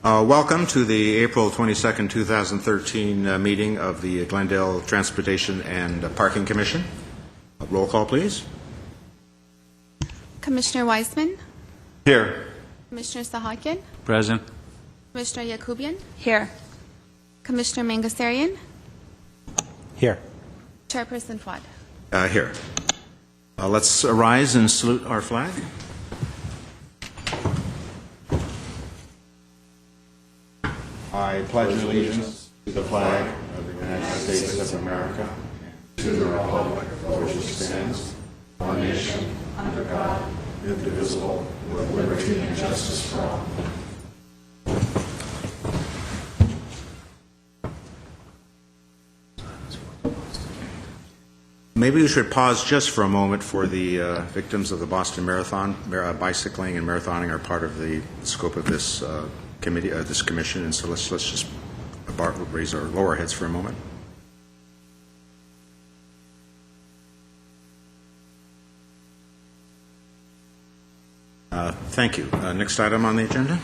Welcome to the April 22nd, 2013 meeting of the Glendale Transportation and Parking Commission. Roll call, please. Commissioner Weisman? Here. Commissioner Sahakian? Present. Commissioner Yakubian? Here. Commissioner Mangasarian? Here. Chairperson Fuad? Here. Let's rise and salute our flag. I pledge allegiance to the flag of the United States of America, to the republic for which it stands, one nation, under God, indivisible, with liberty and justice for all. Maybe we should pause just for a moment for the victims of the Boston Marathon. Bicycling and marathoning are part of the scope of this committee, this commission, and so let's just raise our lower heads for a moment. Thank you. Next item on the agenda.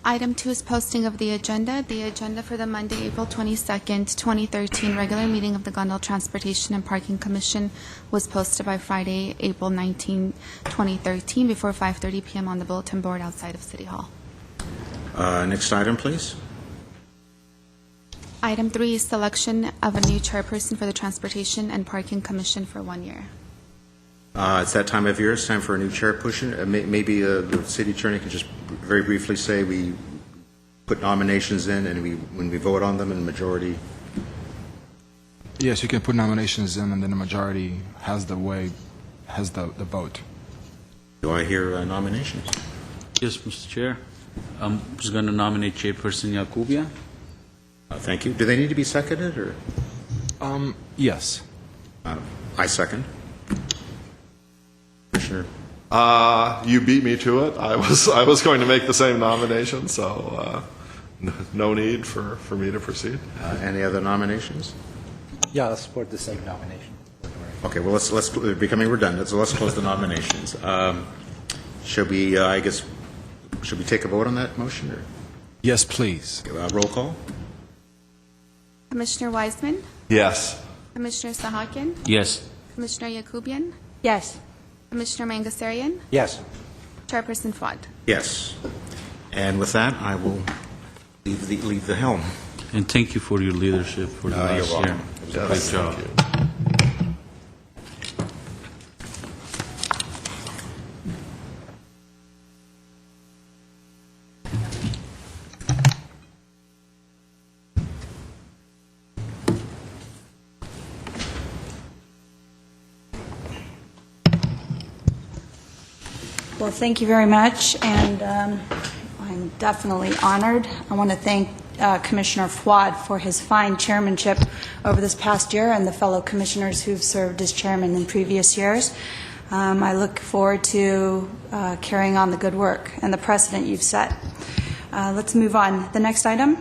Item 2 is posting of the agenda. The agenda for the Monday, April 22nd, 2013 regular meeting of the Glendale Transportation and Parking Commission was posted by Friday, April 19, 2013 before 5:30 p.m. on the bulletin board outside of City Hall. Next item, please. Item 3 is selection of a new chairperson for the Transportation and Parking Commission for 1 year. It's that time of year. It's time for a new chairperson. Maybe the city attorney can just very briefly say we put nominations in, and when we vote on them in the majority. Yes, you can put nominations in, and then the majority has the vote. Do I hear nominations? Yes, Mr. Chair. I'm just going to nominate Chairperson Yakubian. Thank you. Do they need to be seconded, or? Yes. I second. Commissioner. You beat me to it. I was going to make the same nomination, so no need for me to proceed. Any other nominations? Yeah, I'll support the same nomination. Okay, well, let's we're becoming redundant, so let's close the nominations. Should we, should we take a vote on that motion? Or? Yes, please. Roll call. Commissioner Weisman? Yes. Commissioner Sahakian? Yes. Commissioner Yakubian? Yes. Commissioner Mangasarian? Yes. Chairperson Fuad? Yes. And with that, I will leave the helm. And thank you for your leadership for the last you're year. welcome. It was a great job. Well, thank you very much, and I'm definitely honored. I want to thank Commissioner Fuad for his fine chairmanship over this past year and the fellow commissioners who've served as chairman in previous years. I look forward to carrying on the good work and the precedent you've set. Let's move on. The next item.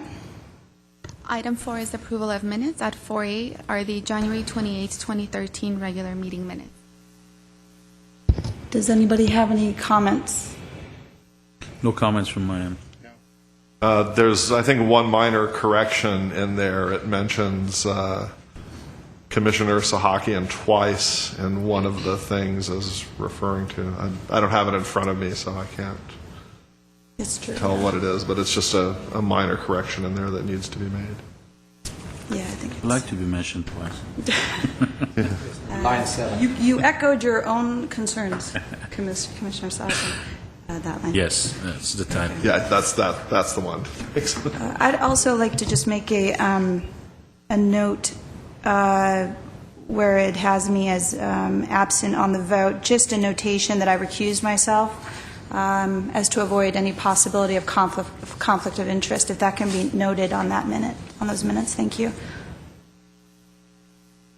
Item 4 is approval of minutes. At 4A are the January 28, 2013 regular meeting minutes. Does anybody have any comments? No comments from my end. There's, I think, one minor correction in there. It mentions Commissioner Sahakian twice in one of the things as referring to. I don't have it in front of me, so I can't It's true. tell what it is, but it's just a minor correction in there that needs to be made. Yeah, I think I'd like to be mentioned twice. Line 7. you echoed your own concerns, Commissioner Sahakian, that line. Yes, that's the time. Yeah, that's the one. I'd also like to just make a note where it has me as absent on the vote, just a notation that I recused myself as to avoid any possibility of conflict of interest, if that can be noted on that minute, on those minutes. Thank you.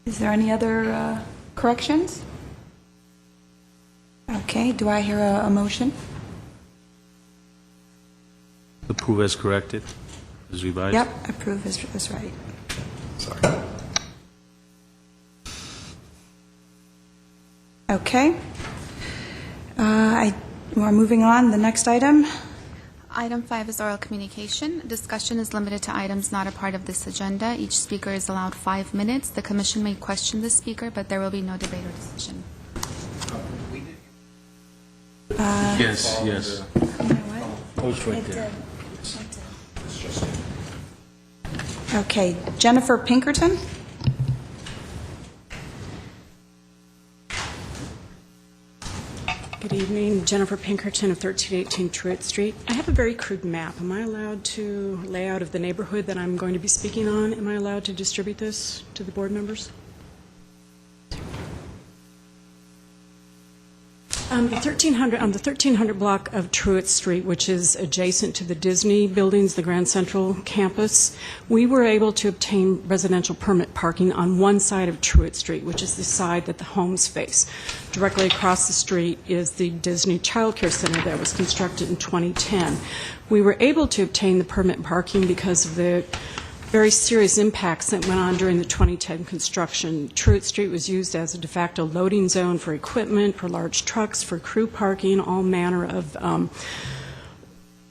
Is there any other corrections? Okay, do I hear a motion? Approve as corrected, as revised. Yep, approve is right. Sorry. Okay. We're moving on. The next item. Item 5 is oral communication. Discussion is limited to items not a part of this agenda. Each speaker is allowed 5 minutes. The commission may question the speaker, but there will be no debate or decision. Yes, yes. Oh, it's right there. Okay, Jennifer Pinkerton? Good evening, Jennifer Pinkerton of 1318 Truett Street. I have a very crude map. Am I allowed to lay out of the neighborhood that I'm going to be speaking on? Am I allowed to distribute this to the board members? On the 1300 block of Truett Street, which is adjacent to the Disney buildings, the Grand Central campus, we were able to obtain residential permit parking on one side of Truett Street, which is the side that the homes face. Directly across the street is the Disney Child Care Center that was constructed in 2010. We were able to obtain the permit parking because of the very serious impacts that went on during the 2010 construction. Truett Street was used as a de facto loading zone for equipment, for large trucks, for crew parking, all manner of,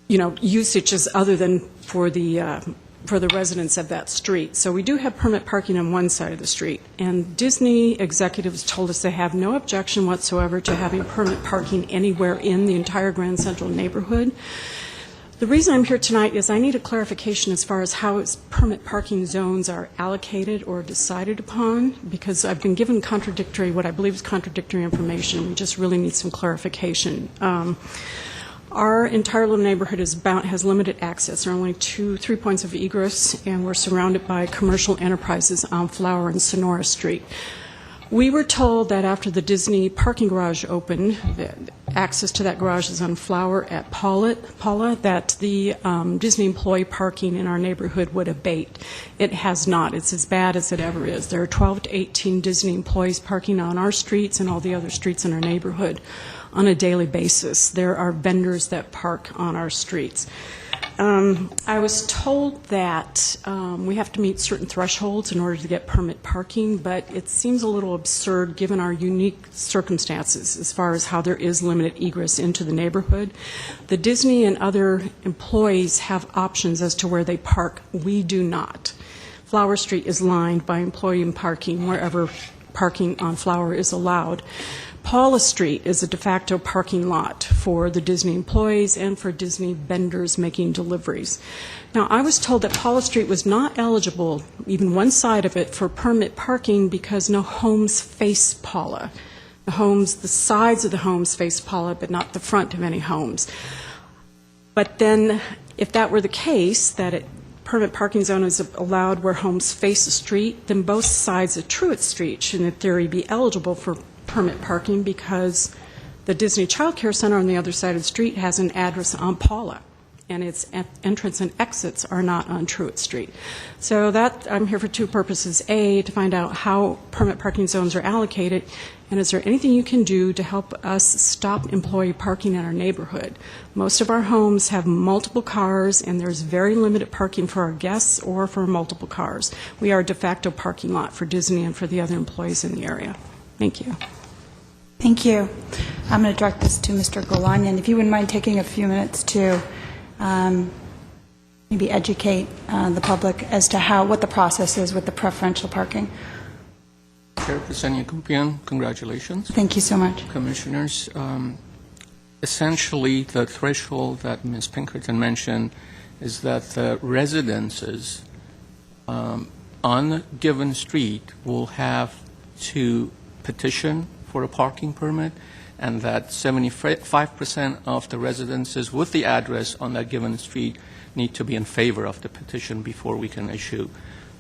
usages other than for the residents of that street. So we do have permit parking on one side of the street. And Disney executives told us they have no objection whatsoever to having permit parking anywhere in the entire Grand Central neighborhood. The reason I'm here tonight is I need a clarification as far as how permit parking zones are allocated or decided upon, because I've been given what I believe is contradictory information. We just really need some clarification. Our entire little neighborhood has limited access. There are only 3 points of egress, and we're surrounded by commercial enterprises on Flower and Sonora Street. We were told that after the Disney parking garage opened, access to that garage is on Flower at Paula, that the Disney employee parking in our neighborhood would abate. It has not. It's as bad as it ever is. There are 12 to 18 Disney employees parking on our streets and all the other streets in our neighborhood on a daily basis. There are vendors that park on our streets. I was told that we have to meet certain thresholds in order to get permit parking, but it seems a little absurd given our unique circumstances as far as how there is limited egress into the neighborhood. The Disney and other employees have options as to where they park. We do not. Flower Street is lined by employee parking wherever parking on Flower is allowed. Paula Street is a de facto parking lot for the Disney employees and for Disney vendors making deliveries. Now, I was told that Paula Street was not eligible, even one side of it, for permit parking because no homes face Paula. The sides of the homes face Paula, but not the front of any homes. But then, if that were the case, that permit parking zone is allowed where homes face the street, then both sides of Truett Street should, in theory, be eligible for permit parking because the Disney Child Care Center on the other side of the street has an address on Paula, and its entrance and exits are not on Truett Street. So that I'm here for two purposes. A, to find out how permit parking zones are allocated, and is there anything you can do to help us stop employee parking in our neighborhood? Most of our homes have multiple cars, and there's very limited parking for our guests or for multiple cars. We are a de facto parking lot for Disney and for the other employees in the area. Thank you. Thank you. I'm going to direct this to Mr. Golanian. If you wouldn't mind taking a few minutes to maybe educate the public as to what the process is with the preferential parking. Chairperson Yakupian, congratulations. Thank you so much. Commissioners, essentially the threshold that Ms. Pinkerton mentioned is that the residences on a given street will have to petition for a parking permit, and that 75% of the residences with the address on that given street need to be in favor of the petition before we can issue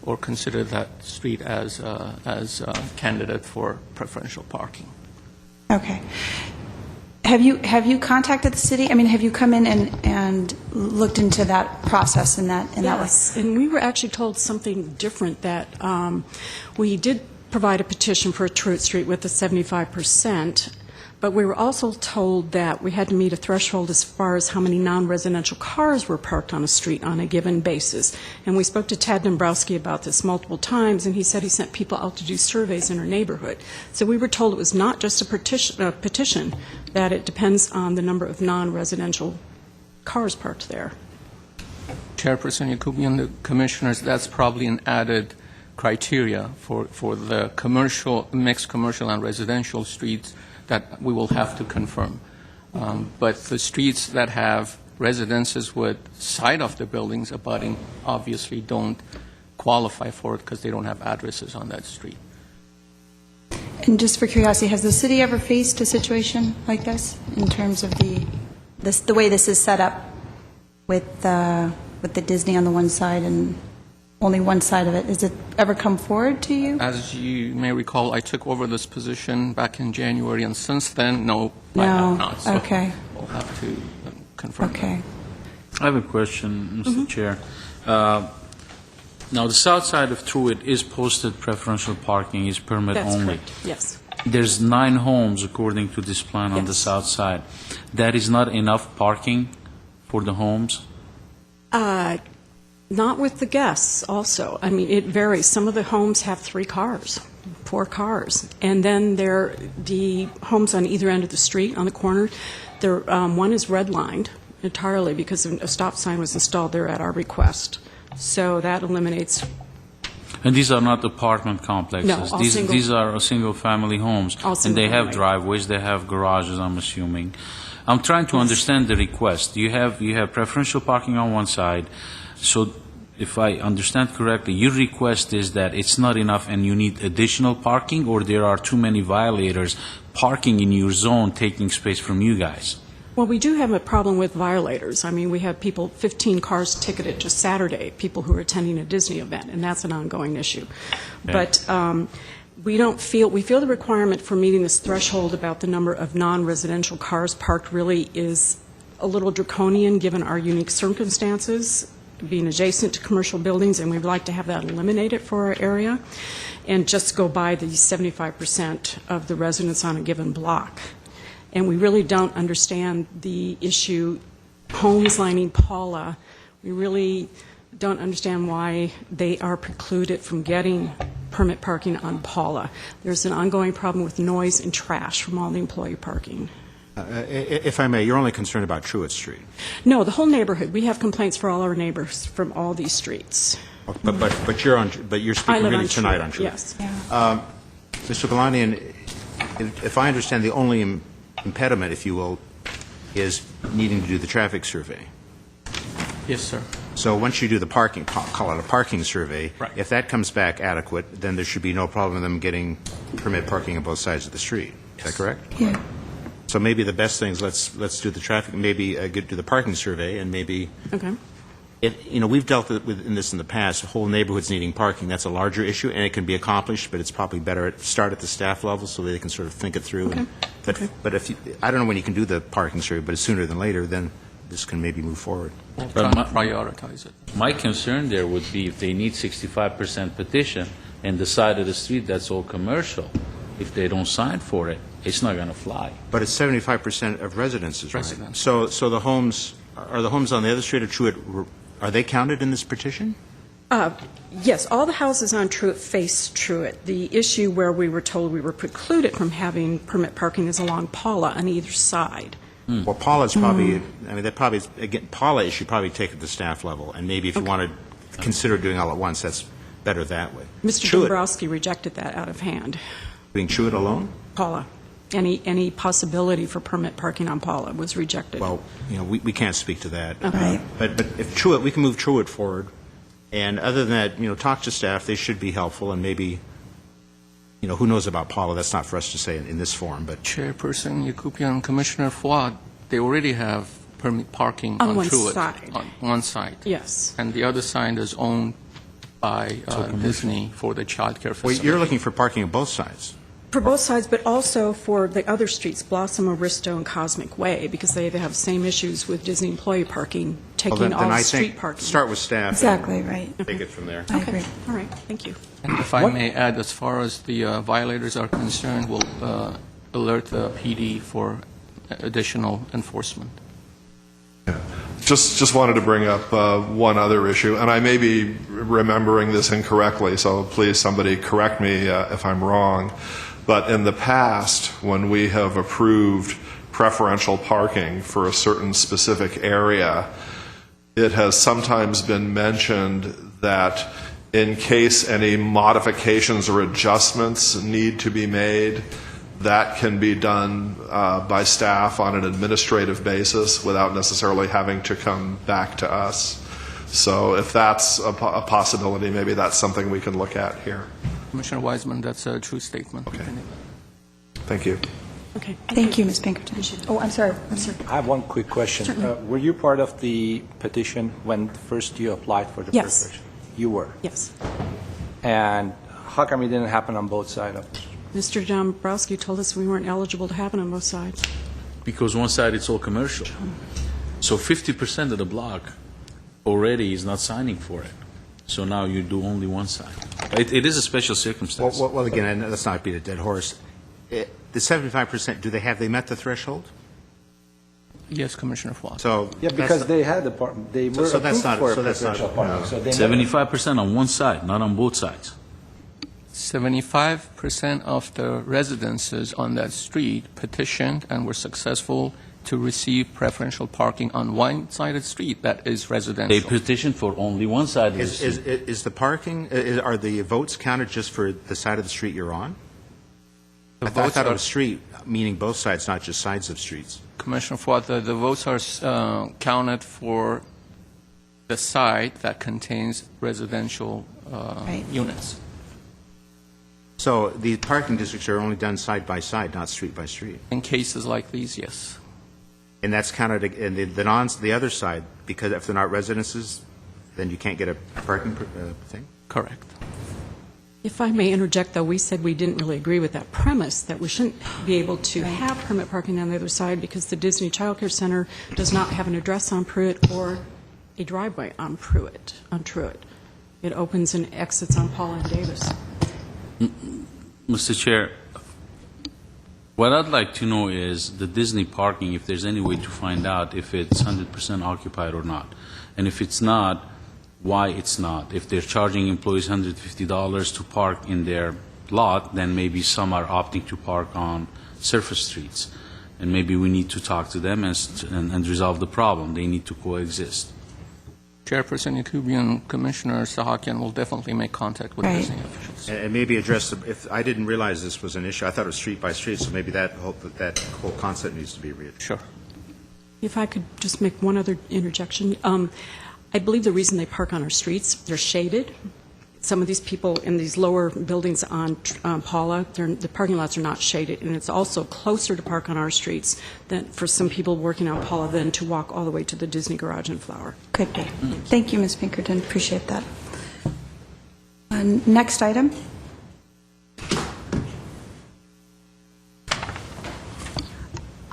or consider that street as a candidate for preferential parking. Okay. Have you contacted the city? I mean, have you come in and looked into that process and that? Yes, and we were actually told something different, that we did provide a petition for a Truett Street with the 75%, but we were also told that we had to meet a threshold as far as how many non-residential cars were parked on a street on a given basis. And we spoke to Tad Dombrowski about this multiple times, and he said he sent people out to do surveys in our neighborhood. So we were told it was not just a petition, that it depends on the number of non-residential cars parked there. Chairperson Yakubian, the commissioners, that's probably an added criteria for the commercial, mixed commercial and residential streets that we will have to confirm. But the streets that have residences with side of the buildings abutting obviously don't qualify for it because they don't have addresses on that street. And just for curiosity, has the city ever faced a situation like this in terms of the way this is set up with the Disney on the one side and only one side of it? Has it ever come forward to you? As you may recall, I took over this position back in January, and since then, no, I have not. So Okay. we'll have to confirm. Okay. I have a question, Mr. Chair. Now, the south side of Truett is posted preferential parking, is permit That's only. correct, yes. There's 9 homes, according to this plan, on the Yes. south side. That is not enough parking for the homes? Not with the guests also. I mean, it varies. Some of the homes have 3 cars, 4 cars. And then the homes on either end of the street, on the corner, one is redlined entirely because a stop sign was installed there at our request. So that eliminates. And these are not apartment complexes? No, all single- These are single-family homes? All And they have single-family. driveways, they have garages, I'm assuming. I'm trying to understand the request. You have preferential parking on one side, so if I understand correctly, your request is that it's not enough and you need additional parking, or there are too many violators parking in your zone, taking space from you guys? Well, we do have a problem with violators. I mean, we have 15 cars ticketed just Saturday, people who are attending a Disney event, and that's an ongoing issue. Okay. But we feel the requirement for meeting this threshold about the number of non-residential cars parked really is a little draconian given our unique circumstances, being adjacent to commercial buildings, and we'd like to have that eliminated for our area, and just go by the 75% of the residents on a given block. And we really don't understand the issue, homes lining Paula, we really don't understand why they are precluded from getting permit parking on Paula. There's an ongoing problem with noise and trash from all the employee parking. If I may, you're only concerned about Truett Street. No, the whole neighborhood. We have complaints for all our neighbors from all these streets. But you're speaking I live really on tonight Truett, on Truett. yes. Mr. Galanian, if I understand, the only impediment, if you will, is needing to do the traffic survey. Yes, sir. So once you do the parking, call it a parking survey, Right. if that comes back adequate, then there should be no problem with them getting permit parking on both sides of the street. Is that correct? Yeah. So maybe the best thing is let's do the traffic, maybe do the parking survey, and maybe Okay. we've dealt with this in the past. Whole neighborhoods needing parking, that's a larger issue, and it can be accomplished. But it's probably better start at the staff level so they can sort of think it through. Okay. But if I don't know when you can do the parking survey, but it's sooner than later, then this can maybe move forward. We'll But try to prioritize it. My concern there would be if they need 65% petition and the side of the street that's all commercial, if they don't sign for it, it's not going to fly. But it's 75% of residences, right? Residents. So the homes on the other street of Truett, are they counted in this petition? Yes, all the houses on Truett face Truett. The issue where we were told we were precluded from having permit parking is along Paula on either side. Well, Paula's probably, again, Paula should probably take it to the staff level, and maybe if you want to consider doing all at once, that's better that way. Mr. Truett, Dombrowski rejected that out of hand. doing Truett alone? Paula, any possibility for permit parking on Paula was rejected. Well, we can't speak to that. Okay. But if Truett, we can move Truett forward, and other than that, talk to staff, they should be helpful, and maybe, who knows about Paula, that's not for us to say in this forum, but Chairperson Yakupian, Commissioner Fuad, they already have permit parking On on one Truett. side. On one side. Yes. And the other side is owned by Disney for the child care well, facility. you're looking for parking on both sides. For both sides, but also for the other streets, Blossom, Aristo, and Cosmic Way, because they have the same issues with Disney employee parking, Well, taking then all I street think parking. start with staff. Exactly, right. And take it from there. I agree. All right, thank you. And if I may add, as far as the violators are concerned, we'll alert the PD for additional enforcement. Just wanted to bring up one other issue, and I may be remembering this incorrectly, so please somebody correct me if I'm wrong. But in the past, when we have approved preferential parking for a certain specific area, it has sometimes been mentioned that in case any modifications or adjustments need to be made, that can be done by staff on an administrative basis without necessarily having to come back to us. So if that's a possibility, maybe that's something we can look at here. Commissioner Wiseman, that's a true statement. Okay. Thank you. Okay. Thank you, Ms. Pinkerton. Oh, I'm sorry. I have one quick question. Were you part of the petition when first you applied for the Yes. preparation? You were. Yes. And how come it didn't happen on both sides of it? Mr. Dombrowski told us we weren't eligible to have it on both sides. Because one side it's all commercial. So 50% of the block already is not signing for it. So now you do only one side. It is a special circumstance. Well, again, and let's not beat a dead horse. The 75%, they met the threshold? Yes, Commissioner Fawad. So Yeah, because they had they were so that's approved not- for so that's not- preferential parking. So they 75% on one side, not on both sides. 75% of the residences on that street petitioned and were successful to receive preferential parking on one side of the street that is They residential. petitioned for only one side of the street. Is the parking, are the votes counted just for the side of the street you're on? The I votes thought it are- was street, meaning both sides, not just sides of streets. Commissioner Fawad, the votes are counted for the side that contains residential Right. units. So the parking districts are only done side by side, not street by street. In cases like these, yes. And that's counted, and the other side, because if they're not residences, then you can't get a parking thing? Correct. If I may interject, though, we said we didn't really agree with that premise, that we shouldn't be able to have permit parking on the other side because the Disney Child Care Center does not have an address on Pruitt or a driveway on Pruitt. It opens and exits on Paula and Davis. Mr. Chair, what I'd like to know is the Disney parking, if there's any way to find out if it's 100% occupied or not. And if it's not, why it's not. If they're charging employees $150 to park in their lot, then maybe some are opting to park on surface streets. And maybe we need to talk to them and resolve the problem. They need to coexist. Chairperson Yakubian, Commissioner Sahakian will definitely make contact with Right. Disney officials. And maybe address, if I didn't realize this was an issue, I thought it was street by street, so maybe that whole concept needs to be readdressed. Sure. If I could just make one other interjection. I believe the reason they park on our streets, they're shaded. Some of these people in these lower buildings on Paula, the parking lots are not shaded, and it's also closer to park on our streets than for some people working on Paula than to walk all the way to the Disney Garage and Flower. Could be. Thank you, Ms. Pinkerton. Appreciate that. Next item.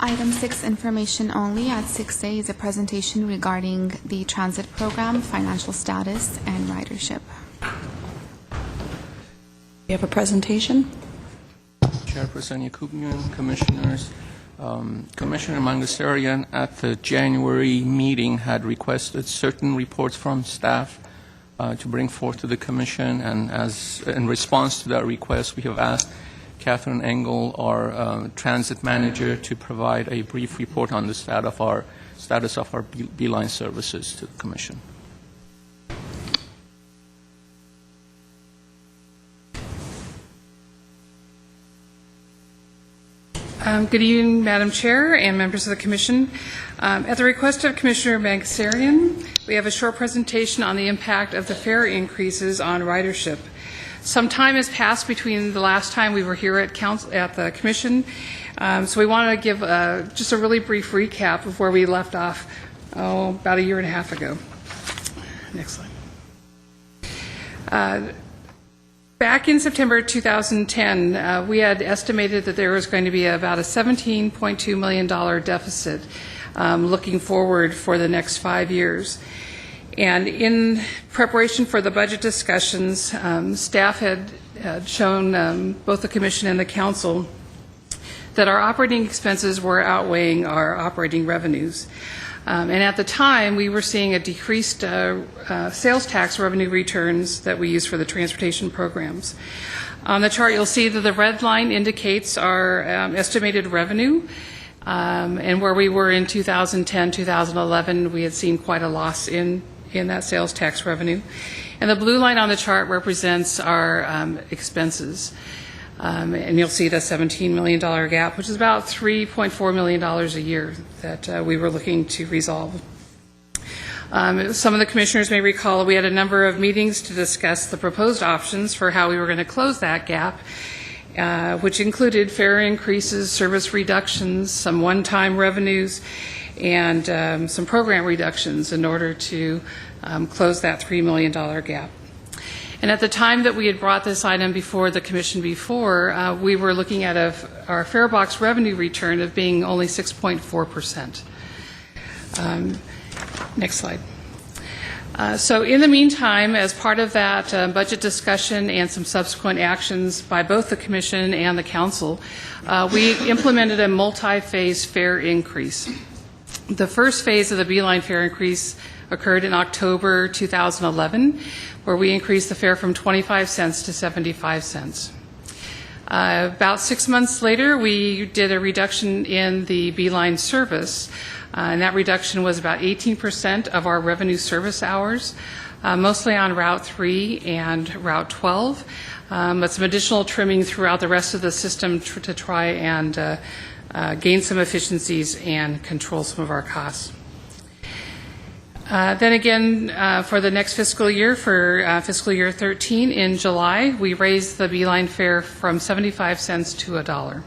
Item 6, information only. At 6A is a presentation regarding the transit program, financial status, and ridership. We have a presentation. Chairperson Yakubian, Commissioners, Commissioner Mangasarian at the January meeting had requested certain reports from staff to bring forth to the Commission, and as in response to that request, we have asked Catherine Engel, our transit manager, to provide a brief report on the status of our Beeline services to the Commission. Good evening, Madam Chair and members of the Commission. At the request of Commissioner Mangasarian, we have a short presentation on the impact of the fare increases on ridership. Some time has passed between the last time we were here at the Commission, so we want to give just a really brief recap of where we left off about a year and a half ago. Next slide. Back in September 2010, we had estimated that there was going to be about a $17.2 million deficit looking forward for the next 5 years. And in preparation for the budget discussions, staff had shown both the Commission and the Council that our operating expenses were outweighing our operating revenues. And at the time, we were seeing a decreased sales tax revenue returns that we use for the transportation programs. On the chart, you'll see that the red line indicates our estimated revenue. And where we were in 2010, 2011, we had seen quite a loss in that sales tax revenue. And the blue line on the chart represents our expenses. And you'll see the $17 million gap, which is about $3.4 million a year that we were looking to resolve. Some of the commissioners may recall we had a number of meetings to discuss the proposed options for how we were going to close that gap, which included fare increases, service reductions, some one-time revenues, and some program reductions in order to close that $3 million gap. And at the time that we had brought this item before the commission before, we were looking at our fare box revenue return of being only 6.4%. Next slide. So in the meantime, as part of that budget discussion and some subsequent actions by both the commission and the council, we implemented a multi-phase fare increase. The first phase of the Beeline fare increase occurred in October 2011, where we increased the fare from 25 cents to 75 cents. About 6 months later, we did a reduction in the Beeline service, and that reduction was about 18% of our revenue service hours, mostly on Route 3 and Route 12, but some additional trimming throughout the rest of the system to try and gain some efficiencies and control some of our costs. Then again, for the next fiscal year, for fiscal year 13, in July, we raised the Beeline fare from 75 cents to $1.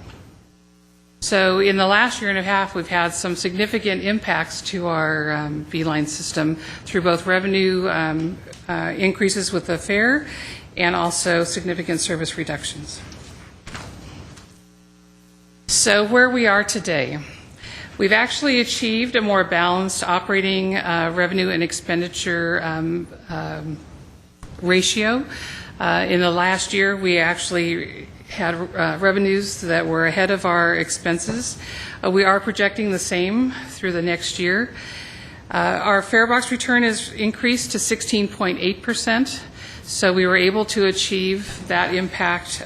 So in the last year and a half, we've had some significant impacts to our Beeline system through both revenue increases with the fare and also significant service reductions. So where we are today. We've actually achieved a more balanced operating revenue and expenditure ratio. In the last year, we actually had revenues that were ahead of our expenses. We are projecting the same through the next year. Our fare box return has increased to 16.8%, so we were able to achieve that impact,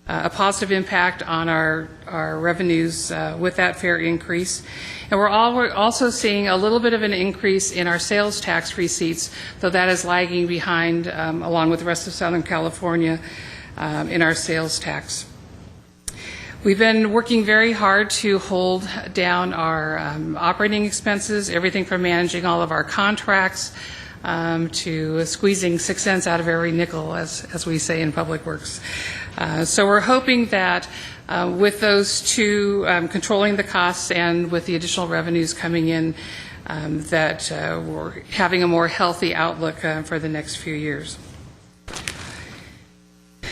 a positive impact on our revenues with that fare increase. And we're also seeing a little bit of an increase in our sales tax receipts, though that is lagging behind, along with the rest of Southern California, in our sales tax. We've been working very hard to hold down our operating expenses, everything from managing all of our contracts to squeezing 6 cents out of every nickel, as we say in Public Works. So we're hoping that with those two, controlling the costs and with the additional revenues coming in, that we're having a more healthy outlook for the next few years.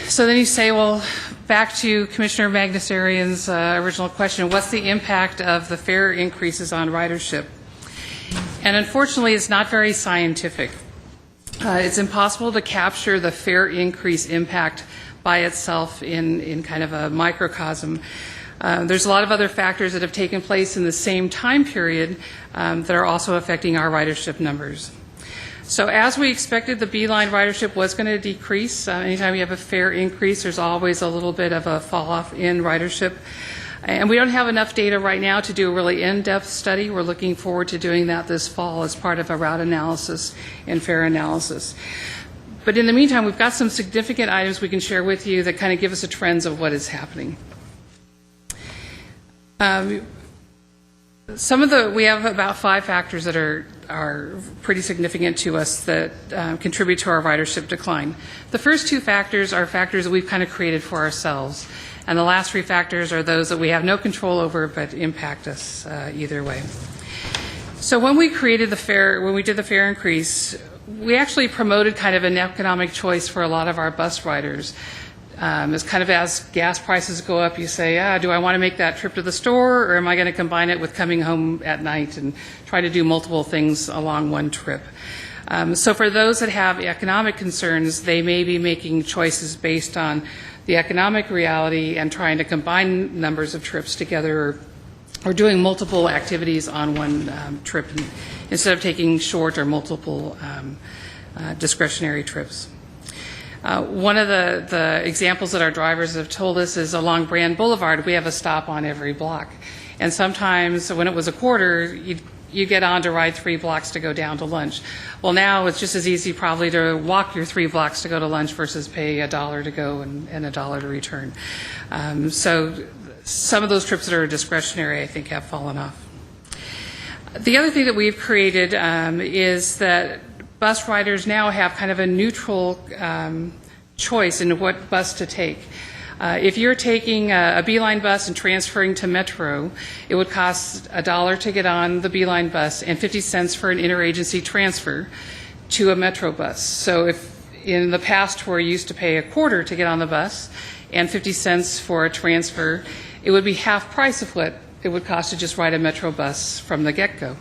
So then you say, well, back to Commissioner Magnusarian's original question, what's the impact of the fare increases on ridership? And unfortunately, it's not very scientific. It's impossible to capture the fare increase impact by itself in kind of a microcosm. There's a lot of other factors that have taken place in the same time period that are also affecting our ridership numbers. So as we expected, the Beeline ridership was going to decrease. Anytime you have a fare increase, there's always a little bit of a fall-off in ridership. And we don't have enough data right now to do a really in-depth study. We're looking forward to doing that this fall as part of a route analysis and fare analysis. But in the meantime, we've got some significant items we can share with you that kind of give us a trends of what is happening. We have about 5 factors that are pretty significant to us that contribute to our ridership decline. The first 2 factors are factors that we've kind of created for ourselves, and the last 3 factors are those that we have no control over but impact us either way. So when we did the fare increase, we actually promoted kind of an economic choice for a lot of our bus riders. It's kind of as gas prices go up, you say, do I want to make that trip to the store, or am I going to combine it with coming home at night and try to do multiple things along one trip? So for those that have economic concerns, they may be making choices based on the economic reality and trying to combine numbers of trips together, or doing multiple activities on one trip instead of taking short or multiple discretionary trips. One of the examples that our drivers have told us is along Brand Boulevard, we have a stop on every block. And sometimes when it was a quarter, you get on to ride 3 blocks to go down to lunch. Well, now it's just as easy probably to walk your 3 blocks to go to lunch versus pay $1 to go and $1 to return. So some of those trips that are discretionary, I think, have fallen off. The other thing that we've created is that bus riders now have kind of a neutral choice in what bus to take. If you're taking a Beeline bus and transferring to Metro, it would cost $1 to get on the Beeline bus and 50 cents for an interagency transfer to a Metro bus. So if in the past where you used to pay a quarter to get on the bus and 50 cents for a transfer, it would be half price of what it would cost to just ride a Metro bus from the get-go.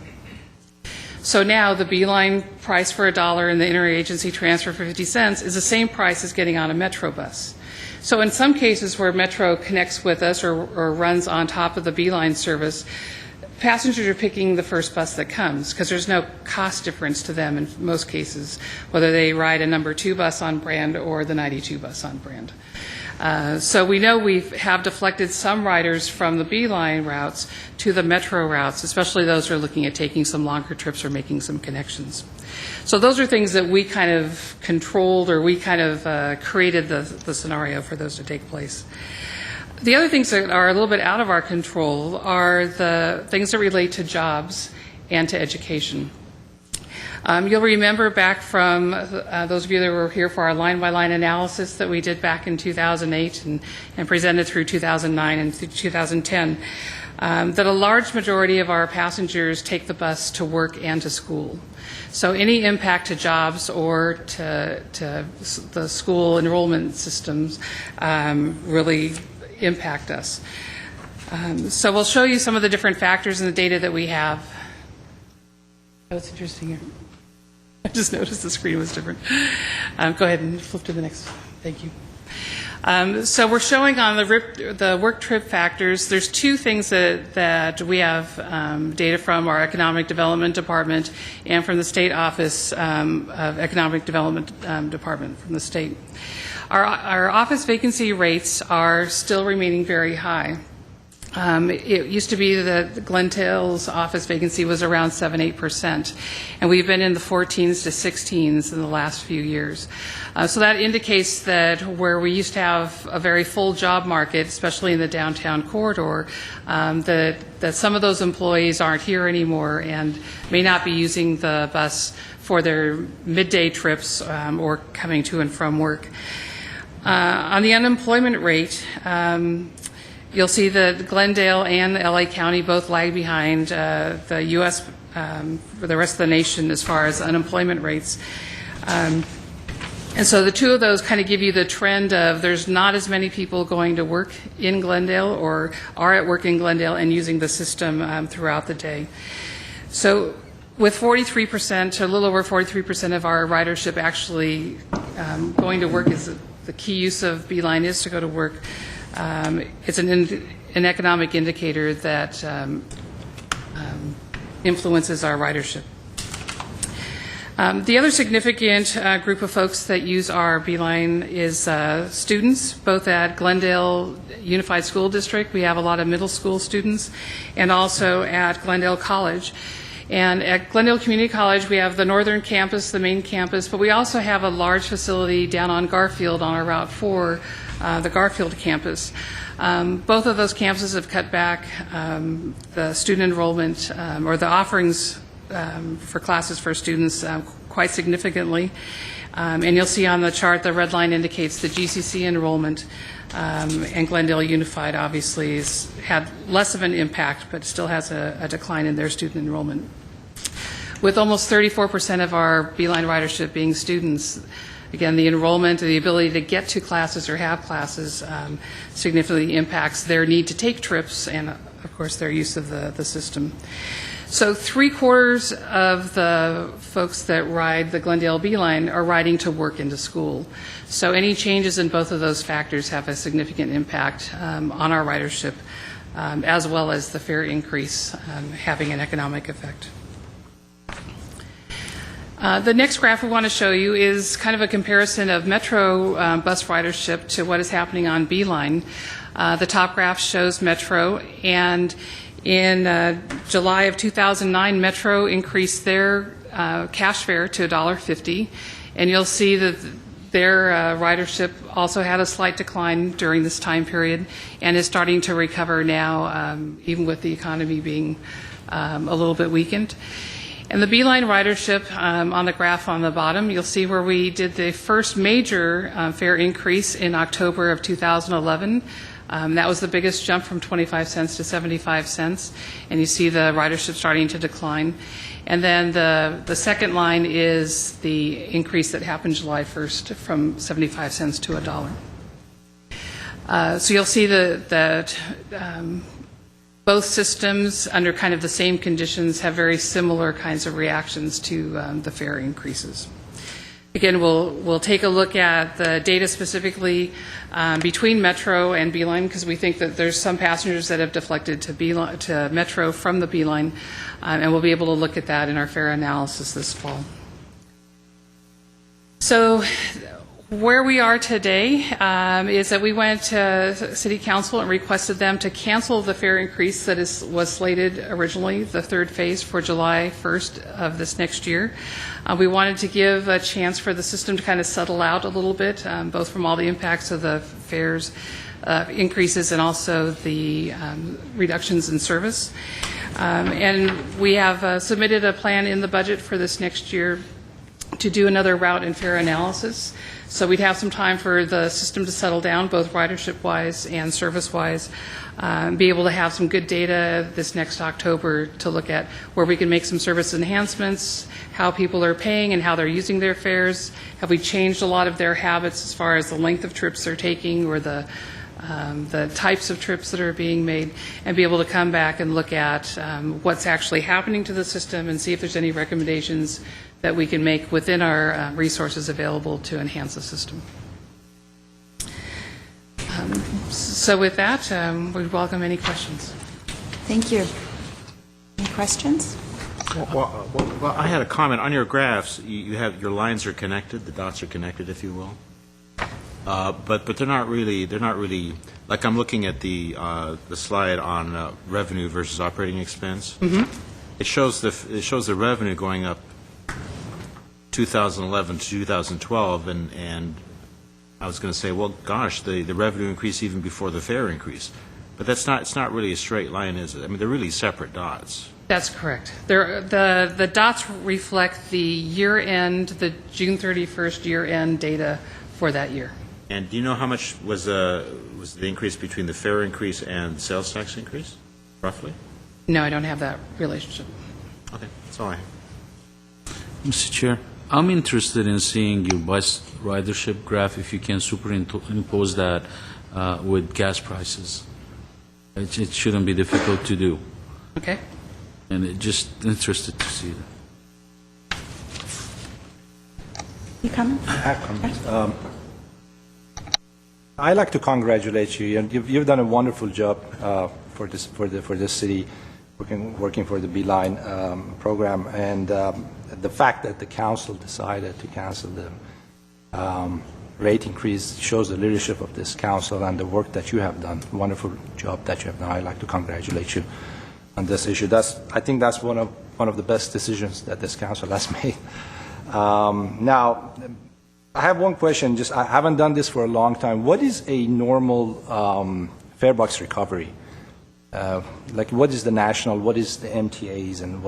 So now the Beeline price for $1 and the interagency transfer for 50 cents is the same price as getting on a Metro bus. So in some cases where Metro connects with us or runs on top of the Beeline service, passengers are picking the first bus that comes because there's no cost difference to them in most cases, whether they ride a number 2 bus on brand or the 92 bus on brand. So we know we have deflected some riders from the Beeline routes to the Metro routes, especially those who are looking at taking some longer trips or making some connections. So those are things that we kind of controlled, or we kind of created the scenario for those to take place. The other things that are a little bit out of our control are the things that relate to jobs and to education. You'll remember back from those of you that were here for our line-by-line analysis that we did back in 2008 and presented through 2009 and through 2010, that a large majority of our passengers take the bus to work and to school. So any impact to jobs or to the school enrollment systems really impact us. So we'll show you some of the different factors in the data that we have. Oh, it's interesting here. I just noticed the screen was different. Go ahead and flip to the next. Thank you. So we're showing on the work trip factors. There's 2 things that we have data from our Economic Development Department and from the State Office of Economic Development Department from the state. Our office vacancy rates are still remaining very high. It used to be that Glendale's office vacancy was around 7-8%, and we've been in the 14s to 16s in the last few years. So that indicates that where we used to have a very full job market, especially in the downtown corridor, that some of those employees aren't here anymore and may not be using the bus for their midday trips or coming to and from work. On the unemployment rate, you'll see that Glendale and LA County both lag behind the U.S. For the rest of the nation as far as unemployment rates. And so the 2 of those kind of give you the trend of there's not as many people going to work in Glendale or are at work in Glendale and using the system throughout the day. So with 43%, a little over 43% of our ridership actually going to work is the key use of Beeline is to go to work. It's an economic indicator that influences our ridership. The other significant group of folks that use our Beeline is students, both at Glendale Unified School District. We have a lot of middle school students, and also at Glendale College. And at Glendale Community College, we have the northern campus, the main campus, but we also have a large facility down on Garfield on our Route 4, the Garfield campus. Both of those campuses have cut back the student enrollment or the offerings for classes for students quite significantly. And you'll see on the chart the red line indicates the GCC enrollment, and Glendale Unified obviously has had less of an impact but still has a decline in their student enrollment. With almost 34% of our Beeline ridership being students, again, the enrollment, the ability to get to classes or have classes significantly impacts their need to take trips and, of course, their use of the system. So 3/4 of the folks that ride the Glendale Beeline are riding to work and to school. So any changes in both of those factors have a significant impact on our ridership, as well as the fare increase having an economic effect. The next graph we want to show you is kind of a comparison of Metro bus ridership to what is happening on Beeline. The top graph shows Metro, and In July of 2009, Metro increased their cash fare to $1.50, and you'll see that their ridership also had a slight decline during this time period and is starting to recover now, even with the economy being a little bit weakened. And the Beeline ridership, on the graph on the bottom, you'll see where we did the first major fare increase in October of 2011. That was the biggest jump from 25 cents to 75 cents, and you see the ridership starting to decline. And then the second line is the increase that happened July 1st from 75 cents to $1. So you'll see that both systems, under kind of the same conditions, have very similar kinds of reactions to the fare increases. Again, we'll take a look at the data specifically between Metro and Beeline, because we think that there's some passengers that have deflected to Metro from the Beeline, and we'll be able to look at that in our fare analysis this fall. So where we are today is that we went to City Council and requested them to cancel the fare increase that was slated originally, the third phase, for July 1st of this next year. We wanted to give a chance for the system to kind of settle out a little bit, both from all the impacts of the fares increases and also the reductions in service. And we have submitted a plan in the budget for this next year to do another route and fare analysis. So we'd have some time for the system to settle down, both ridership-wise and service-wise, be able to have some good data this next October to look at where we can make some service enhancements, how people are paying and how they're using their fares. Have we changed a lot of their habits as far as the length of trips they're taking or the types of trips that are being made, and be able to come back and look at what's actually happening to the system and see if there's any recommendations that we can make within our resources available to enhance the system. So with that, we'd welcome any questions. Thank you. Any questions? Well, I had a comment. On your graphs, you have your lines are connected, the dots are connected, if you will. But they're not really, like I'm looking at the slide on revenue versus operating expense. Mm-hmm. It shows the revenue going up 2011 to 2012, and I was going to say, well, gosh, the revenue increase even before the fare increase. But it's not really a straight line, is it? I mean, they're really separate dots. That's correct. The dots reflect the year-end, the June 31st year-end data for that year. And do you know how much was the increase between the fare increase and the sales tax increase, roughly? No, I don't have that relationship. Okay, that's all I have. Mr. Chair, I'm interested in seeing your bus ridership graph, if you can superimpose that with gas prices. It shouldn't be difficult to do. Okay. And it just interested to see that. You coming? I'd like to congratulate you. You've done a wonderful job for this city, working for the Beeline program, and the fact that the council decided to cancel the rate increase shows the leadership of this council and the work that you have done. Wonderful job that you have done. I'd like to congratulate you on this issue. I think that's one of the best decisions that this council has made. Now, I have one question. I haven't done this for a long time. What is a normal fare box recovery? Like, what is the national? What is the MTAs? And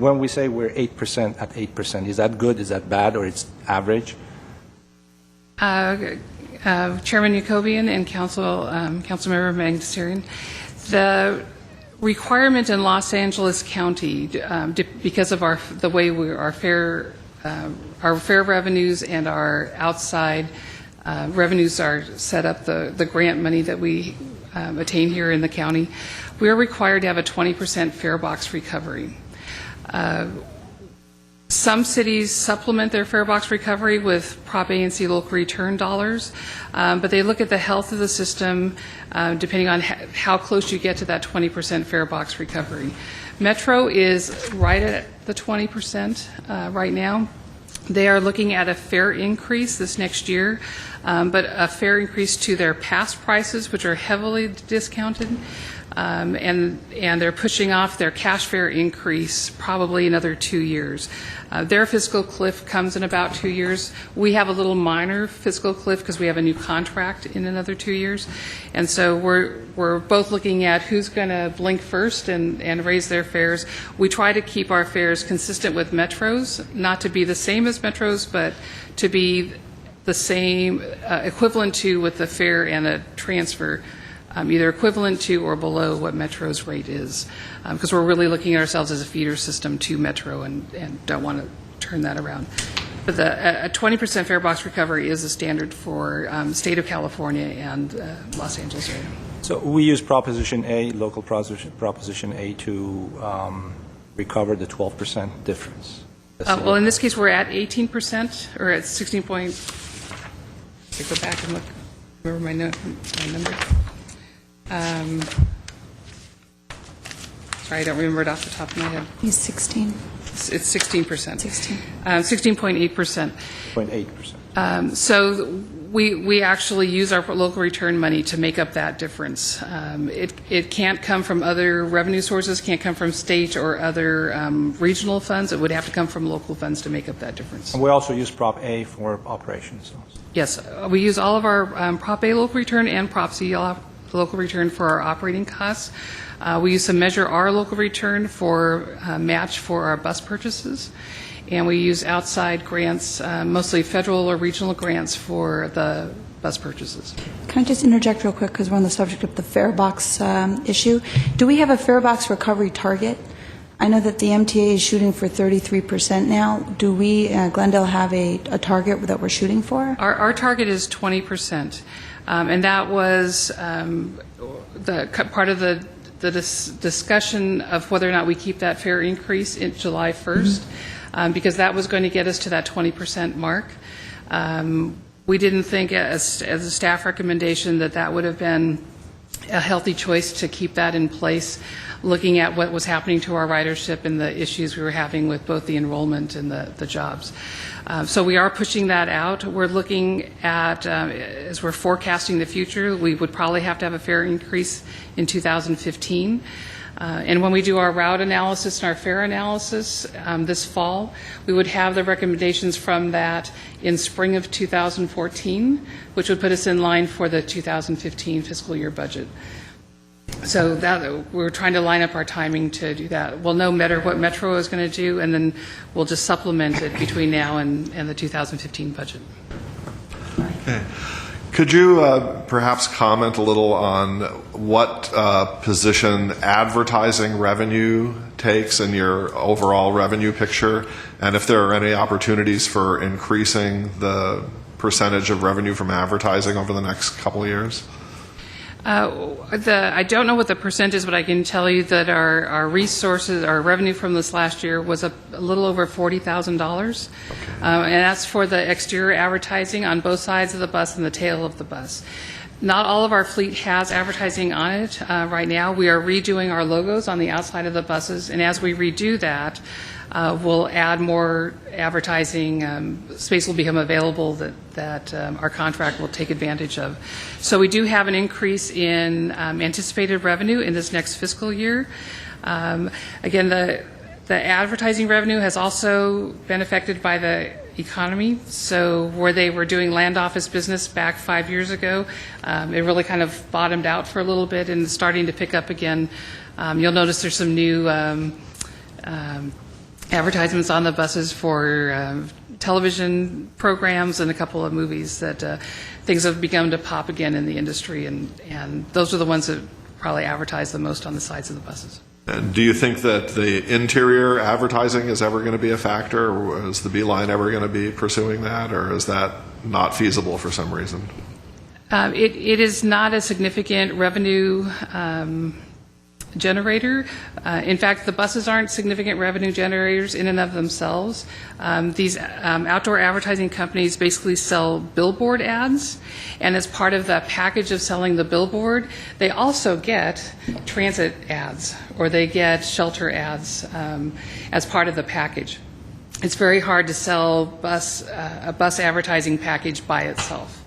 when we say we're 8% at 8%? Is that good? Is that bad? Or it's average? Chairman Yacobian and Councilmember Bagdasarian, the requirement in Los Angeles County, because of the way our fare revenues and our outside revenues are set up, the grant money that we attain here in the county, we are required to have a 20% fare box recovery. Some cities supplement their fare box recovery with Prop A and C local return dollars, but they look at the health of the system depending on how close you get to that 20% fare box recovery. Metro is right at the 20% right now. They are looking at a fare increase this next year, but a fare increase to their past prices, which are heavily discounted. and they're pushing off their cash fare increase probably another 2 years. Their fiscal cliff comes in about 2 years. We have a little minor fiscal cliff because we have a new contract in another 2 years. And so we're both looking at who's going to blink first and raise their fares. We try to keep our fares consistent with metros, not to be the same as metros, but to be the same, equivalent to with the fare and a transfer, either equivalent to or below what Metro's rate is, because we're really looking at ourselves as a feeder system to Metro and don't want to turn that around. But a 20% fare box recovery is a standard for state of California and Los Angeles area. So we use Proposition A, local Proposition A, to recover the 12% difference. Well, in this case, we're at 18%, or at 16 point. I go back and look. Remember my number. Sorry, I don't remember it off the top of my head. He's 16. It's 16%. 16. 16.8%. 0.8%. So we actually use our local return money to make up that difference. It can't come from other revenue sources, can't come from state or other regional funds. It would have to come from local funds to make up that difference. And we also use Prop A for operations. Yes, we use all of our Prop A local return and Prop C local return for our operating costs. We use to measure our local return for match for our bus purchases. And we use outside grants, mostly federal or regional grants for the bus purchases. Can I just interject real quick because we're on the subject of the fare box issue? Do we have a fare box recovery target? I know that the MTA is shooting for 33% now. Do we, Glendale, have a target that we're shooting for? Our target is 20%. And that was part of the discussion of whether or not we keep that fare increase in July 1st. Because that was going to get us to that 20% mark. We didn't think, as a staff recommendation, that would have been a healthy choice to keep that in place, looking at what was happening to our ridership and the issues we were having with both the enrollment and the jobs. So we are pushing that out. We're looking at, as we're forecasting the future, we would probably have to have a fare increase in 2015. And when we do our route analysis and our fare analysis this fall, we would have the recommendations from that in spring of 2014, which would put us in line for the 2015 fiscal year budget. So that we're trying to line up our timing to do that. We'll know better what Metro is going to do, and then we'll just supplement it between now and the 2015 budget. Okay. Could you perhaps comment a little on what position advertising revenue takes in your overall revenue picture, and if there are any opportunities for increasing the percentage of revenue from advertising over the next couple of years? I don't know what the percent is, but I can tell you that our resources, our revenue from this last year was a little over $40,000. And that's for the exterior advertising on both sides of the bus and the tail of the bus. Not all of our fleet has advertising on it right now. We are redoing our logos on the outside of the buses, and as we redo that, we'll add more advertising. Space will become available that our contract will take advantage of. So we do have an increase in anticipated revenue in this next fiscal year. Again, the advertising revenue has also been affected by the economy. So where they were doing land office business back 5 years ago, it really kind of bottomed out for a little bit and is starting to pick up again. You'll notice there's some new advertisements on the buses for television programs and a couple of movies that things have begun to pop again in the industry, and those are the ones that probably advertise the most on the sides of the buses. And do you think that the interior advertising is ever going to be a factor, or is the Beeline ever going to be pursuing that, or is that not feasible for some reason? It is not a significant revenue generator. In fact, the buses aren't significant revenue generators in and of themselves. These outdoor advertising companies basically sell billboard ads, and as part of the package of selling the billboard, they also get transit ads, or they get shelter ads as part of the package. It's very hard to sell a bus advertising package by itself.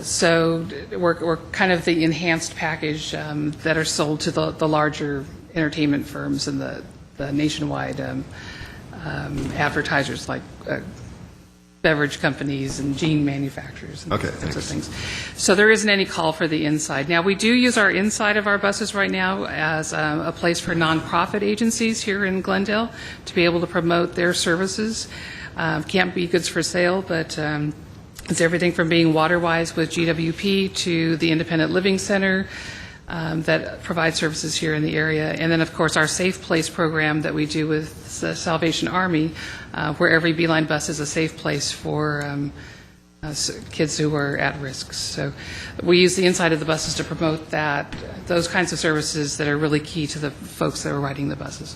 So we're kind of the enhanced package that are sold to the larger entertainment firms and the nationwide advertisers like beverage companies and jean manufacturers and Okay, those sorts of thanks. things. So there isn't any call for the inside. Now, we do use our inside of our buses right now as a place for nonprofit agencies here in Glendale to be able to promote their services. Can't be goods for sale, but it's everything from being WaterWise with GWP to the Independent Living Center that provides services here in the area. And then, of course, our Safe Place program that we do with the Salvation Army, where every Beeline bus is a safe place for kids who are at risk. So we use the inside of the buses to promote those kinds of services that are really key to the folks that are riding the buses.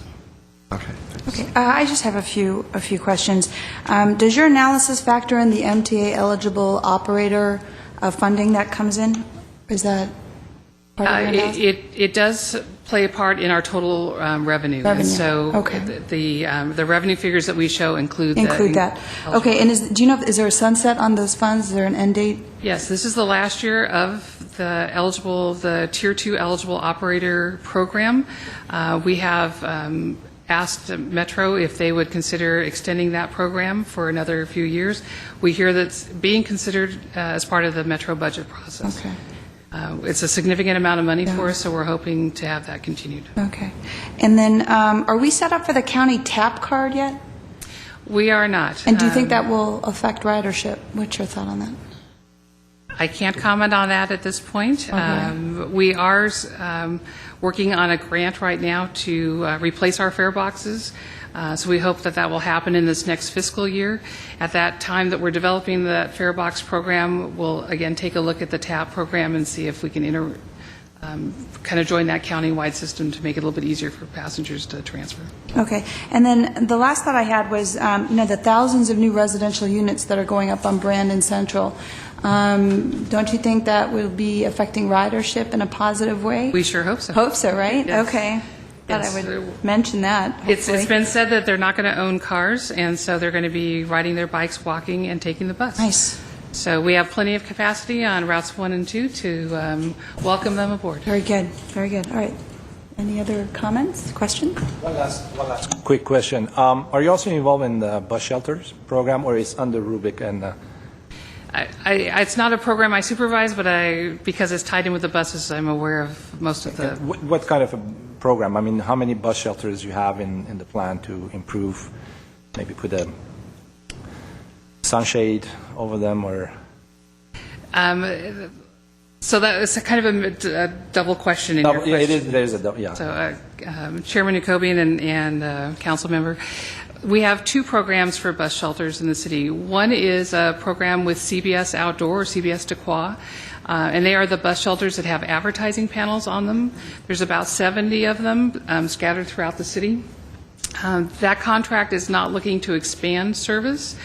Okay, thanks. Okay, I just have a few questions. Does your analysis factor in the MTA eligible operator funding that comes in? Is that part of your analysis? It does play a part in our total revenue. And Revenue, so okay. the revenue figures that we show include That. Okay, and do you know, is there a sunset on those funds? Is there an end date? Yes, this is the last year of the Tier 2 eligible operator program. We have asked Metro if they would consider extending that program for another few years. We hear that's being considered as part of the Metro budget process. Okay. It's a significant amount of money for us, so we're hoping to have that continued. Okay. And then, are we set up for the county TAP card yet? We are not. And do you think that will affect ridership? What's your thought on that? I can't comment on that at this point. Okay. We are working on a grant right now to replace our fare boxes. So we hope that will happen in this next fiscal year. At that time that we're developing that fare box program, we'll again take a look at the TAP program and see if we can kind of join that countywide system to make it a little bit easier for passengers to transfer. Okay. And then the last thought I had was, the thousands of new residential units that are going up on Brandon Central. Don't you think that will be affecting ridership in a positive way? We sure hope so. Hope so, right? Yes. Okay. Thought Yes. I would mention that. It's hopefully. been said that they're not going to own cars, and so they're going to be riding their bikes, walking, and taking the bus. Nice. So we have plenty of capacity on routes 1 and 2 to welcome them aboard. Very good. Very good. All right. Any other comments, questions? One last quick question. Are you also involved in the bus shelters program, or is under Rubik and? It's not a program I supervise, but because it's tied in with the buses, I'm aware of most of the. What kind of a program? I mean, how many bus shelters you have in the plan to improve? Maybe put a sunshade over them, or? So that is kind of a double question in your question. Yeah, it is. There is a double. Yeah. So Chairman Jacobian and Council Member, we have 2 programs for bus shelters in the city. One is a program with CBS Outdoor, or CBS Dequoy, and they are the bus shelters that have advertising panels on them. There's about 70 of them scattered throughout the city. That contract is not looking to expand service.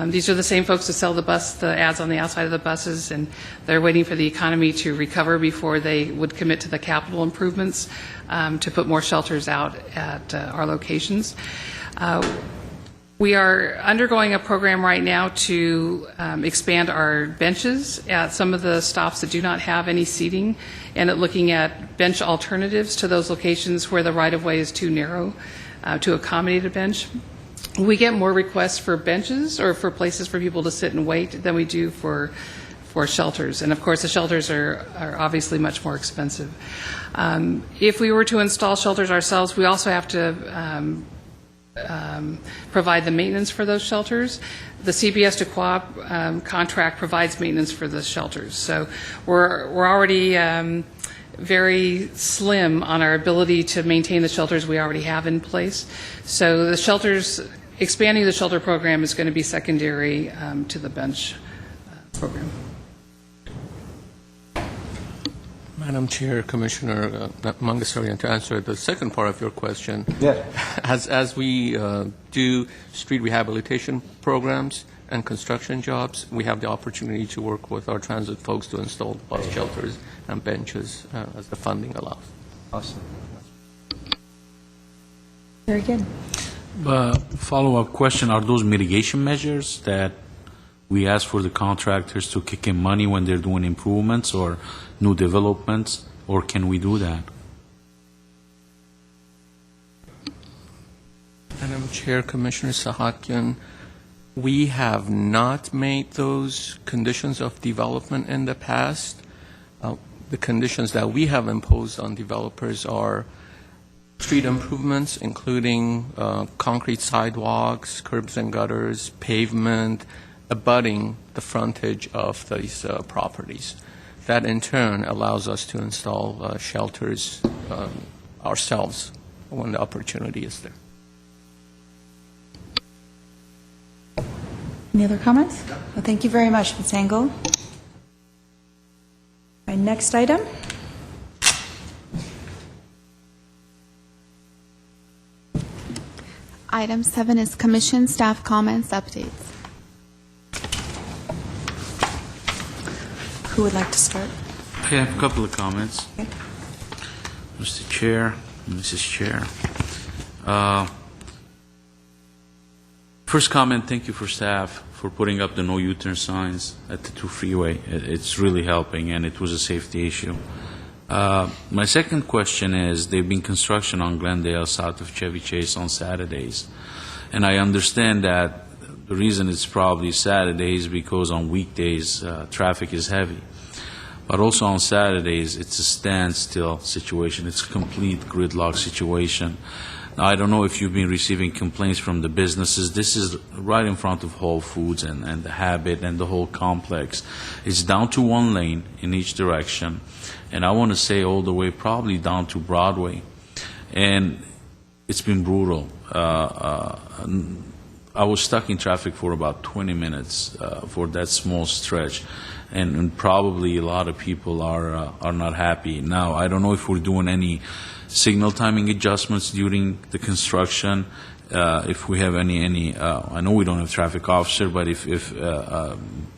These are the same folks that sell the ads on the outside of the buses, and they're waiting for the economy to recover before they would commit to the capital improvements to put more shelters out at our locations. We are undergoing a program right now to expand our benches at some of the stops that do not have any seating, and at looking at bench alternatives to those locations where the right-of-way is too narrow to accommodate a bench. We get more requests for benches or for places for people to sit and wait than we do for shelters. And of course, the shelters are obviously much more expensive. If we were to install shelters ourselves, we also have to provide the maintenance for those shelters. The CBS Dequoy contract provides maintenance for the shelters. So we're already very slim on our ability to maintain the shelters we already have in place. So the shelters, expanding the shelter program is going to be secondary to the bench program. Madam Chair, Commissioner Mangasarian, to answer the second part of your question, Yeah. as we do street rehabilitation programs and construction jobs, we have the opportunity to work with our transit folks to install bus shelters and benches as the funding allows. Awesome. Very good. Follow-up question, are those mitigation measures that we ask for the contractors to kick in money when they're doing improvements or new developments, or can we do that? Madam Chair, Commissioner Sahakian, we have not made those conditions of development in the past. The conditions that we have imposed on developers are street improvements, including concrete sidewalks, curbs and gutters, pavement, abutting the frontage of these properties. That in turn allows us to install shelters ourselves when the opportunity is there. Any other comments? Well, thank you very much, Ms. Engel. Our next item. Item 7 is commission staff comments updates. Who would like to start? I have a couple of comments. Okay. Mr. Chair, Mrs. Chair. First comment, thank you for staff for putting up the no U-turn signs at the 2 freeway. It's really helping, and it was a safety issue. My second question is, there've been construction on Glendale south of Chevy Chase on Saturdays. And I understand that the reason it's probably Saturdays because on weekdays traffic is heavy. But also on Saturdays, it's a standstill situation. It's a complete gridlock situation. Now, I don't know if you've been receiving complaints from the businesses. This is right in front of Whole Foods and the Habit and the whole complex. It's down to 1 lane in each direction. And I want to say all the way probably down to Broadway. And it's been brutal. I was stuck in traffic for about 20 minutes for that small stretch. And probably a lot of people are not happy. Now, I don't know if we're doing any signal timing adjustments during the construction. If we have any, I know we don't have traffic officer, but if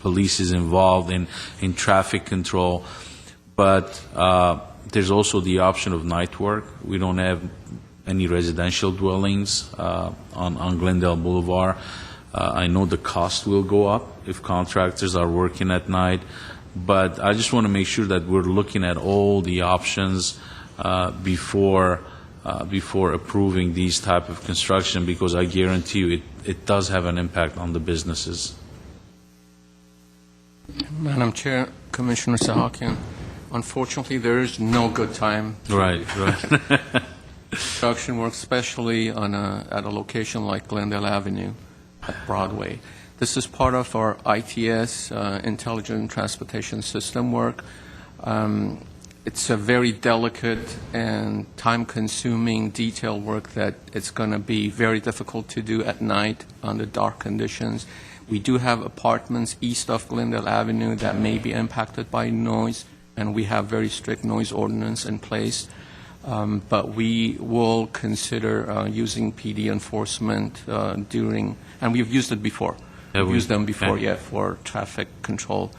police is involved in traffic control. But there's also the option of night work. We don't have any residential dwellings on Glendale Boulevard. I know the cost will go up if contractors are working at night, but I just want to make sure that we're looking at all the options before approving these type of construction, because I guarantee you it does have an impact on the businesses. Madam Chair, Commissioner Sahakian, unfortunately, there is no good time. Right. Construction work, especially at a location like Glendale Avenue at Broadway. This is part of our ITS, Intelligent Transportation System work. It's a very delicate and time-consuming detail work that it's going to be very difficult to do at night under dark conditions. We do have apartments east of Glendale Avenue that may be impacted by noise, and we have very strict noise ordinance in place. But we will consider using PD enforcement during, and we've used it before. We've used them before, for traffic control.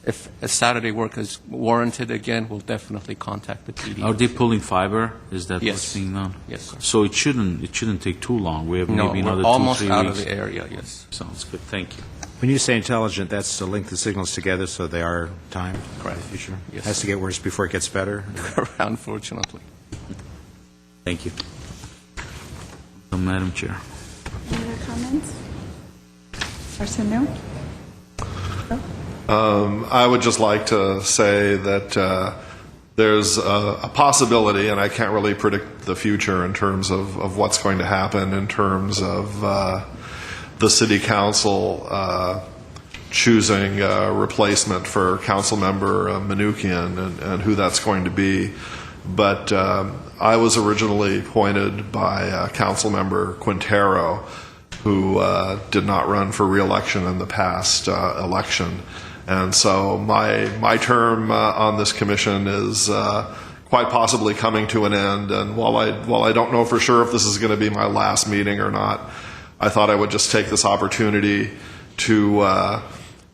If a Saturday work is warranted again, we'll definitely contact the PD. Are they pulling fiber? Is that Yes. what's being done? Yes, sir. So it shouldn't take too long. We have No, maybe we're another almost 2-3 out weeks. of the area, yes. Sounds good. Thank you. When you say intelligent, that's to link the signals together so they are timed for the Correct. future? Yes, Has sir. to get worse before it gets better? Unfortunately. Thank you. Madam Chair. Any other comments? Arsenio? I would just like to say that there's a possibility, and I can't really predict the future in terms of what's going to happen in terms of the city council choosing a replacement for council member Manukian and who that's going to be. But I was originally appointed by council member Quintero, who did not run for re-election in the past election. And so my term on this commission is quite possibly coming to an end. And while I don't know for sure if this is going to be my last meeting or not, I thought I would just take this opportunity to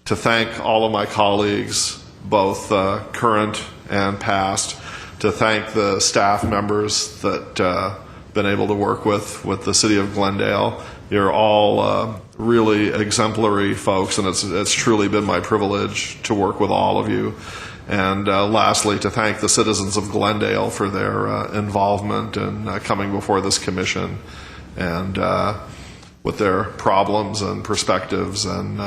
thank all of my colleagues, both current and past, to thank the staff members that been able to work with the city of Glendale. You're all really exemplary folks, and it's truly been my privilege to work with all of you. And lastly, to thank the citizens of Glendale for their involvement in coming before this commission and with their problems and perspectives and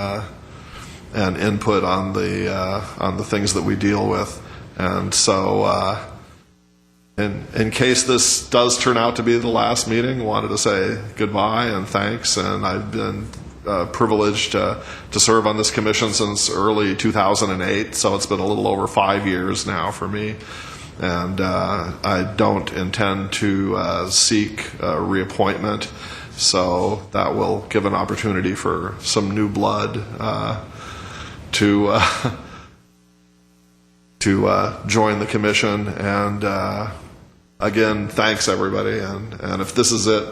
input on the things that we deal with. And so, in case this does turn out to be the last meeting, wanted to say goodbye and thanks. And I've been privileged to serve on this commission since early 2008, so it's been a little over 5 years now for me. And I don't intend to seek reappointment, so that will give an opportunity for some new blood to join the commission. And again, thanks everybody. And if this is it,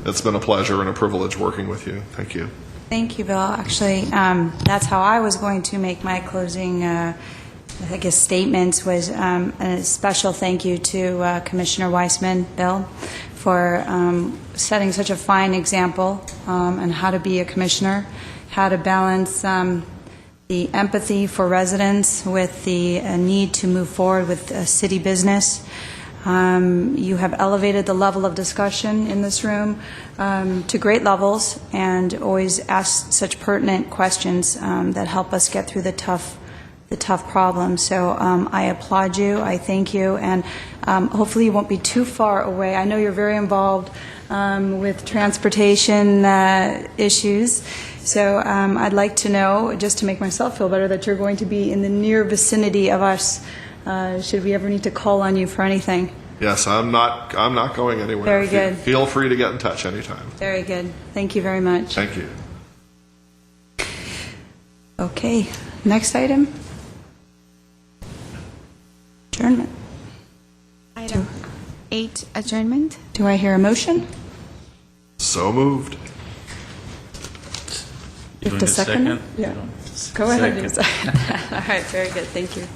it's been a pleasure and a privilege working with you. Thank you. Thank you, Bill. Actually, that's how I was going to make my closing, statements, was a special thank you to Commissioner Weissman, Bill, for setting such a fine example on how to be a commissioner, how to balance the empathy for residents with the need to move forward with city business. You have elevated the level of discussion in this room to great levels and always ask such pertinent questions that help us get through the tough problems. So I applaud you, I thank you, and hopefully you won't be too far away. I know you're very involved with transportation issues, so I'd like to know, just to make myself feel better, that you're going to be in the near vicinity of us should we ever need to call on you for anything. Yes, I'm not going anywhere. Very good. Feel free to get in touch anytime. Very good. Thank you very much. Thank you. Okay, next item. Adjournment. Item 8, adjournment. Do I hear a motion? So moved. You Have doing to a second it? second? Yeah. You don't- Go ahead. Second. All right, very good. Thank you.